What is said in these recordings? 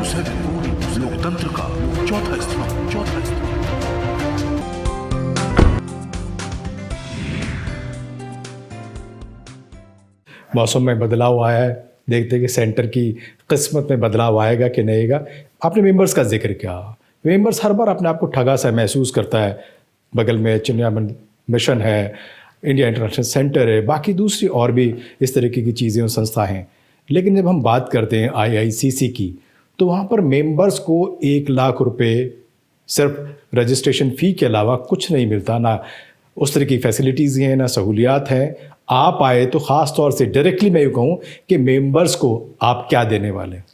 24/7 लोकतंत्र का चौथा स्तंभ। मौसम में बदलाव आया है, देखते हैं कि सेंटर की किस्मत में बदलाव आएगा कि नहीं आएगा। आपने मेंबर्स का जिक्र किया, मेंबर्स हर बार अपने आप को ठगा सा महसूस करता है। बगल में चिन्मयानंद मिशन है, इंडिया इंटरनेशनल सेंटर है, बाकी दूसरी और भी इस तरीके की चीज़ें और संस्था हैं। लेकिन जब हम बात करते हैं IICC की, तो वहाँ पर मेंबर्स को 1 लाख रुपए सिर्फ रजिस्ट्रेशन फ़ी के अलावा कुछ नहीं मिलता, ना उस तरह की फैसिलिटीज़ हैं, ना सहूलियात हैं। आप आए तो ख़ास तौर से डायरेक्टली मैं यूँ कहूँ कि मेंबर्स को आप क्या देने वाले हैं?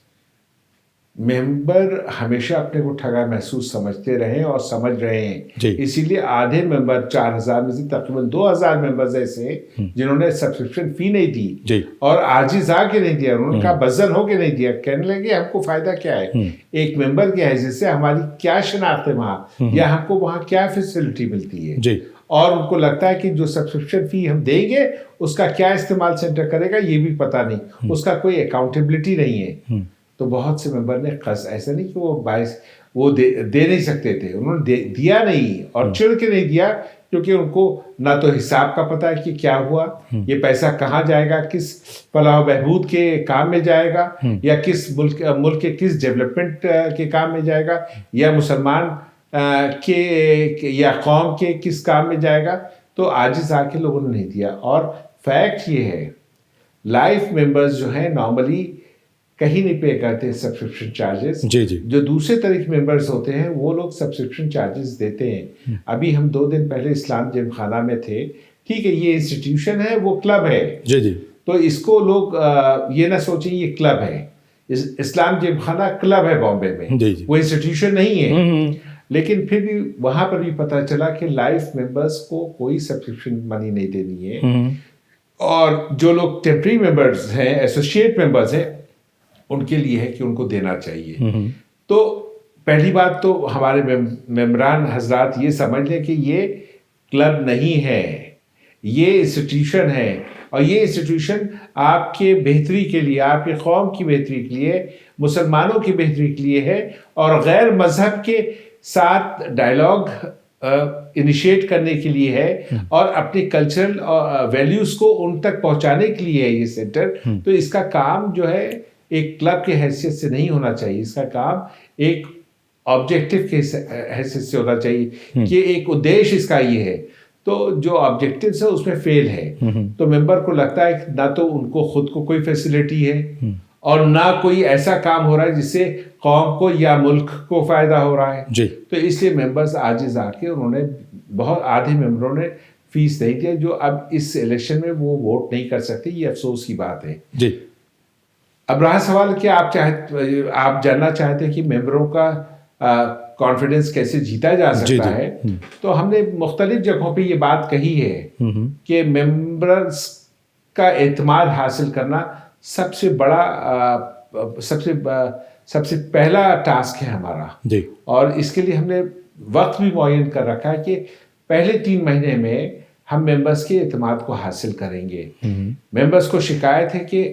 मेंबर हमेशा अपने को ठगा महसूस समझते रहे और समझ रहे जी। हैं। इसीलिए आधे मेंबर 4000 में से तकरीबन 2000 मेंबर्स ऐसे जिन्होंने सब्सक्रिप्शन फी नहीं दी जी। और आजिज आके नहीं दिया, उनका बजन होके नहीं दिया। कहने लगे हमको फायदा क्या है, एक मेंबर की हैसियत से हमारी क्या शनाख्त है वहाँ, या हमको वहाँ क्या फैसिलिटी मिलती है जी। और उनको लगता है कि जो सब्सक्रिप्शन फी हम देंगे उसका क्या इस्तेमाल सेंटर करेगा ये भी पता नहीं, उसका कोई अकाउंटेबिलिटी नहीं है। तो बहुत से मेंबर ने ऐसा नहीं कि वो दे नहीं सकते थे, उन्होंने दिया नहीं और चिढ़ के नहीं दिया, क्योंकि उनको ना तो हिसाब का पता है कि क्या हुआ, ये पैसा कहाँ जाएगा, किस फलाह बहबूद के काम में जाएगा, या किस मुल्क के किस डेवलपमेंट के काम में जाएगा, या मुसलमान के या कौम के किस काम में जाएगा। तो आजिज आके लोगों ने नहीं दिया। और फैक्ट ये है, लाइफ मेंबर्स जो हैं नॉर्मली कहीं नहीं पे करते सब्सक्रिप्शन चार्जेस। जी जी। जो दूसरे तरह के मेंबर्स होते हैं वो लोग सब्सक्रिप्शन चार्जेस देते हैं। अभी हम 2 दिन पहले इस्लाम जिमखाना में थे। ठीक है, ये इंस्टीट्यूशन है, वो क्लब है। जी जी। तो इसको लोग ये ना सोचें ये क्लब है। इस्लाम जिमखाना क्लब है बॉम्बे में, जी जी। वो इंस्टीट्यूशन नहीं है। लेकिन फिर भी वहां पर भी पता चला कि लाइफ मेंबर्स को कोई सब्सक्रिप्शन मनी नहीं देनी है। और जो लोग टेम्पररी मेंबर्स हैं, एसोसिएट मेंबर्स हैं, उनके लिए है कि उनको देना चाहिए। तो पहली बात तो हमारे मेम्बरान हजरात ये समझ लें कि ये क्लब नहीं है, ये इंस्टीट्यूशन है। और ये इंस्टीट्यूशन आपके बेहतरी के लिए, आपके कौम की बेहतरी के लिए, मुसलमानों की बेहतरी के लिए है। और गैर मजहब के साथ डायलॉग इनिशिएट करने के लिए है और अपने कल्चरल वैल्यूज़ को उन तक पहुंचाने के लिए है ये सेंटर। तो इसका काम जो है एक क्लब के हैसियत से नहीं होना चाहिए, इसका काम एक ऑब्जेक्टिव के हैसियत से होना चाहिए कि एक उद्देश्य इसका ये है। तो जो ऑब्जेक्टिव्स है उसमें फेल है। तो मेंबर को लगता है ना तो उनको खुद को कोई फैसिलिटी है और ना कोई ऐसा काम हो रहा है जिससे कौम को या मुल्क को फ़ायदा हो रहा है जी। तो इसलिए मेंबर्स आजिज आके उन्होंने बहुत आधे मेंबरों ने फीस नहीं दिया, जो अब इस इलेक्शन में वो वोट नहीं कर सकते। ये अफसोस की बात है जी। अब रहा सवाल कि आप जानना चाहते हैं कि मेंबरों का कॉन्फिडेंस कैसे जीता जा सकता है। तो हमने मुख्तलिफ जगहों पे ये बात कही है कि मेंबर्स का एतमाद हासिल करना सबसे बड़ा सबसे पहला टास्क है हमारा जी। और इसके लिए हमने वक्त भी मुअय्यन कर रखा है कि पहले 3 महीने में हम मेंबर्स के एतमाद को हासिल करेंगे। मेंबर्स को शिकायत है कि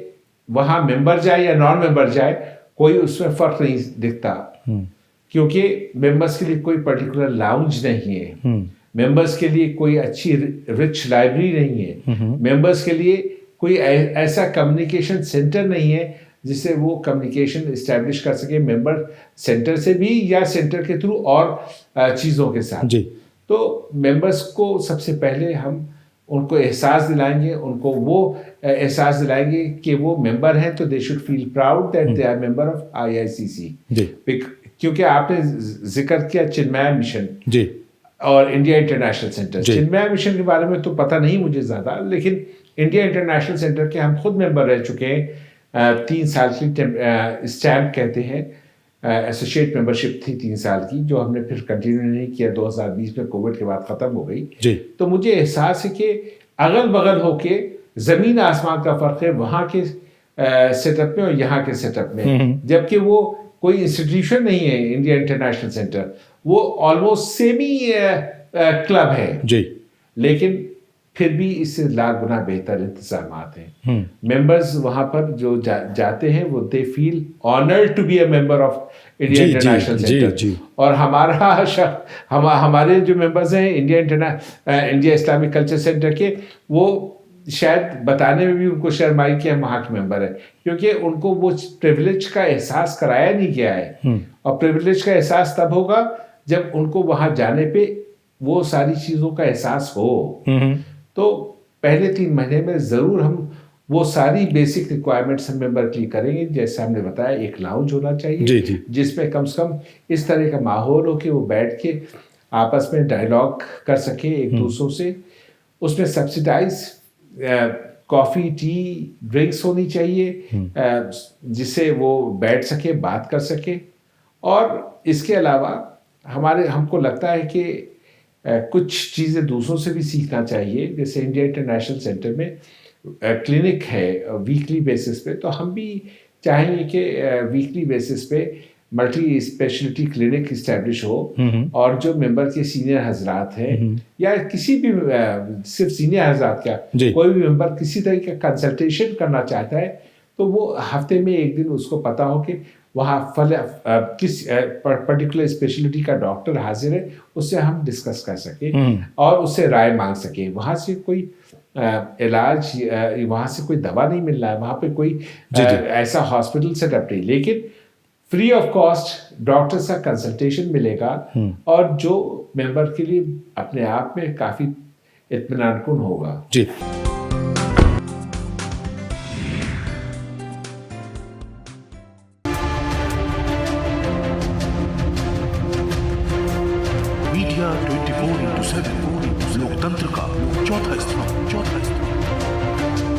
वहाँ मेंबर जाए या नॉन मेंबर जाए, कोई उसमें फ़र्क नहीं दिखता, क्योंकि मेंबर्स के लिए कोई पर्टिकुलर लाउंज नहीं है, मेंबर्स के लिए कोई अच्छी रिच लाइब्रेरी नहीं है, मेंबर्स के लिए कोई ऐसा कम्युनिकेशन सेंटर नहीं है जिससे वो कम्युनिकेशन इस्टेब्लिश कर सके मेंबर सेंटर से भी या सेंटर के थ्रू और चीज़ों के साथ जी। तो मेंबर्स को सबसे पहले हम उनको एहसास दिलाएंगे, उनको वो एहसास दिलाएंगे कि वो मेंबर हैं, तो they should feel proud that they are member of IICC ji. क्योंकि आपने जिक्र किया चिन्मया मिशन जी और India International Centre. Chinmaya Mission के बारे में तो पता नहीं मुझे ज़्यादा, लेकिन इंडिया इंटरनेशनल सेंटर के हम खुद मेंबर रह चुके हैं। 3 साल की स्टैम्प कहते हैं, एसोसिएट मेंबरशिप थी 3 साल की, जो हमने फिर कंटिन्यू नहीं किया, 2020 में कोविड के बाद ख़त्म हो गई जी। तो मुझे एहसास है कि अगल बगल होके ज़मीन आसमान का फ़र्क है वहाँ के सेटअप में और यहाँ के सेटअप में। जबकि वो कोई इंस्टीट्यूशन नहीं है इंडिया इंटरनेशनल सेंटर, वो ऑलमोस्ट सेमी क्लब है जी। लेकिन फिर भी इससे लाख गुना बेहतर इंतजाम हैं। मेंबर्स वहाँ पर जो जाते हैं वो they feel honoured to be a member of India International Centre. और हमारे जो मेंबर्स हैं इंडिया इस्लामिक कल्चर सेंटर के, वो शायद बताने में भी उनको शर्माई कि हम वहाँ के मेंबर हैं, क्योंकि उनको वो प्रिविलेज का एहसास कराया नहीं गया है। और प्रिविलेज का एहसास तब होगा जब उनको वहाँ जाने पे वो सारी चीज़ों का एहसास हो। तो पहले 3 महीने में ज़रूर हम वो सारी बेसिक रिक्वायरमेंट्स हम मेंबर के लिए करेंगे। जैसे हमने बताया, एक लाउंज होना चाहिए जिसमें कम से कम इस तरह का माहौल हो कि वो बैठ के आपस में डायलॉग कर सके एक दूसरों से। उसमें सब्सिडाइज कॉफ़ी, टी, ड्रिंक्स होनी चाहिए जिससे वो बैठ सके, बात कर सके। और इसके अलावा हमको लगता है कि कुछ चीज़ें दूसरों से भी सीखना चाहिए। जैसे इंडिया इंटरनेशनल सेंटर में क्लिनिक है वीकली बेसिस पे, तो हम भी चाहेंगे कि वीकली बेसिस पे मल्टी स्पेशलिटी क्लिनिक इस्टेब्लिश हो। और जो मेंबर के सीनियर हजरात हैं या किसी भी सिर्फ सीनियर हजरात क्या, कोई भी मेंबर किसी तरह का कंसल्टेशन करना चाहता है तो वो हफ्ते में एक दिन उसको पता हो कि वहाँ किस पर्टिकुलर स्पेशलिटी का डॉक्टर हाजिर है, उससे हम डिस्कस कर सकें और उससे राय मांग सकें। वहाँ से कोई इलाज, वहाँ से कोई दवा नहीं मिल रहा है, वहाँ पे कोई ऐसा हॉस्पिटल सेटअप नहीं, लेकिन फ्री ऑफ कॉस्ट डॉक्टर से कंसल्टेशन मिलेगा और जो मेंबर के लिए अपने आप में काफ़ी इत्मीनानकुन होगा। जी।